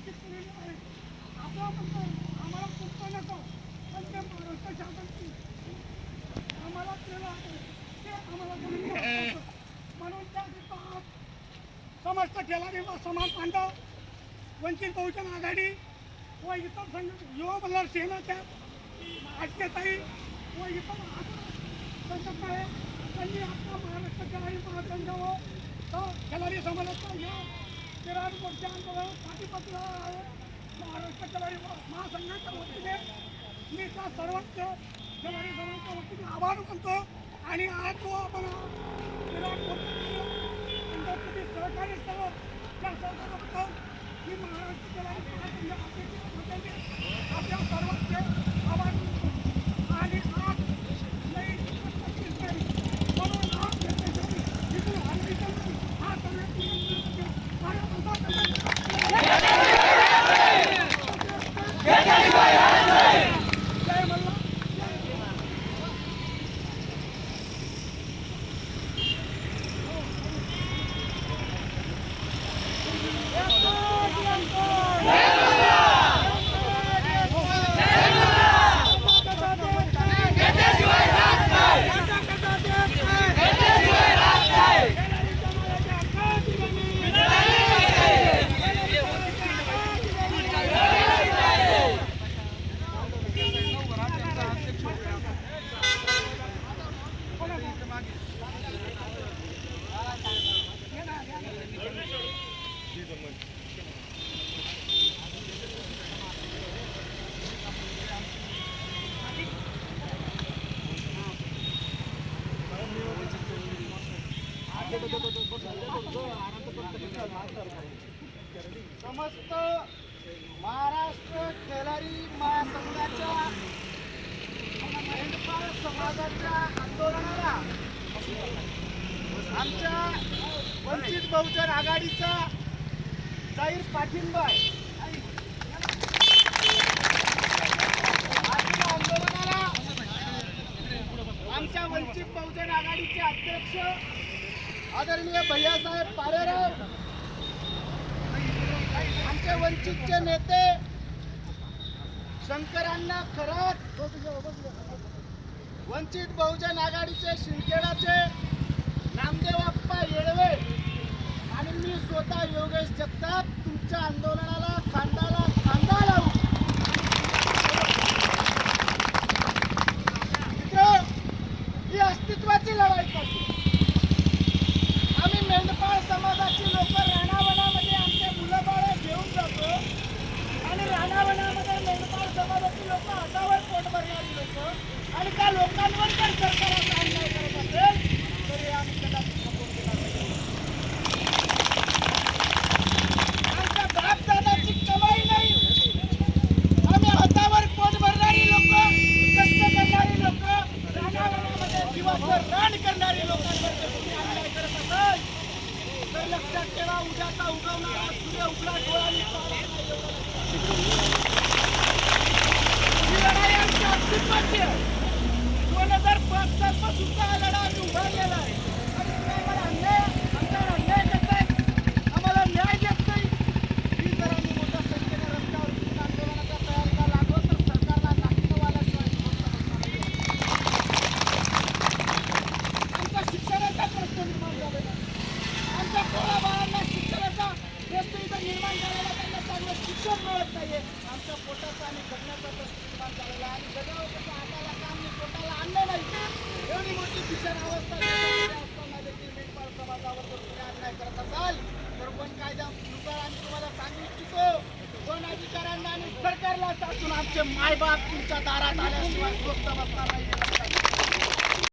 नक्कीच केलेली आहे. आपला म्हणतो आम्हाला कुठं नको, पण ते महाराष्ट्र शासनाने आम्हाला केलं आहे ते आम्हाला म्हणून त्या समस्त खेळाडू समाज बांधव, वंचित बहुजन आघाडी व इतर युवा मल्हार सेनाच्या आज्ञाताई व इतर संघटना आहे त्यांनी आपला महाराष्ट्र खेळाडू महासंघ व खेळाडू समाजाचा या 13 वर्ष आंदोलन पाठिंबा आहे. महाराष्ट्र खेळाडू महासंघाच्या वतीने मी त्या सर्वच खेळाडू समाजाच्या वतीने आभार मानतो. आणि आज जो आपण सहकार्य केलं त्या सहकार्याबद्दल मी महाराष्ट्र खेळाडू महासंघ आपल्या सर्वांचे आभार मानतो. आणि आज नाही म्हणून आज इथून हल्ली हा समस्त महाराष्ट्र खेळाडी महासंघाच्या मेंढपाळ समाजाच्या आंदोलनाला आमच्या वंचित बहुजन आघाडीचा जाहीर पाठिंबा आहे. आजच्या आंदोलनाला आमच्या वंचित बहुजन आघाडीचे अध्यक्ष आदरणीय भैयासाहेब पारेराव, आमचे वंचितचे नेते शंकरांना खरात, वंचित बहुजन आघाडीचे शिंदखेडाचे नामदेवप्पा येळवे आणि मी स्वतः योगेश जगताप तुमच्या आंदोलनाला खांदाला खांदा लावू. ही अस्तित्वाची लढाई करतो. आम्ही मेंढपाळ समाजाची लोक रानावनामध्ये आमचे मुलं बाळ घेऊन जातो आणि रानावनामध्ये मेंढपाळ समाजाची लोक हातावर पोट भरणारी लोक आणि त्या लोकांवर जर सरकारचा अन्याय करत असेल तरी आम्ही कदाचित सपोर्ट केला पाहिजे. आमच्या बापदादाची कमाई नाही. आम्ही हातावर पोट भरणारी लोक, कष्ट करणारी लोक, रानावनामध्ये जीवाचं रान करणारी लोकांवर जर तुम्ही अन्याय करत असाल तर लक्षात ठेवा, उद्याचा उगवणारा सूर्य उघडा डोळ्यांनी ही लढाई आमच्या अस्तित्वाची आहे. 2005 पासूनचा हा लढा आम्ही उभारलेला आहे आणि तुम्ही आम्हाला आमच्यावर अन्याय करताय, आम्हाला न्याय देत नाही. ही जर आम्ही मोठ्या संख्येने रस्त्यावर उतरून आंदोलनाचा तयारीला लागलो तर सरकारला नाकीनऊ आल्याशिवाय आमच्या शिक्षणाचा प्रश्न निर्माण झालेला, आमच्या पोराबाळांना शिक्षणाचा प्रश्न इथं निर्माण झालेला, त्यांना चांगलं शिक्षण मिळत नाहीये. आमच्या पोटाचा आणि जगण्याचा प्रश्न निर्माण झालेला आणि जगावर कसं हाताला काम नाही, पोटाला अन्न नाही, एवढी मोठी भीषण अवस्था असताना देखील मेंढपाळ समाजावर जर तुम्ही अन्याय करत असाल तर वन कायद्यानुसार आम्ही तुम्हाला सांगू इच्छितो, वन अधिकाऱ्यांना आणि सरकारला सांगून आमचे मायबाप तुमच्या दारात आल्याशिवाय स्वस्त बसणार नाही.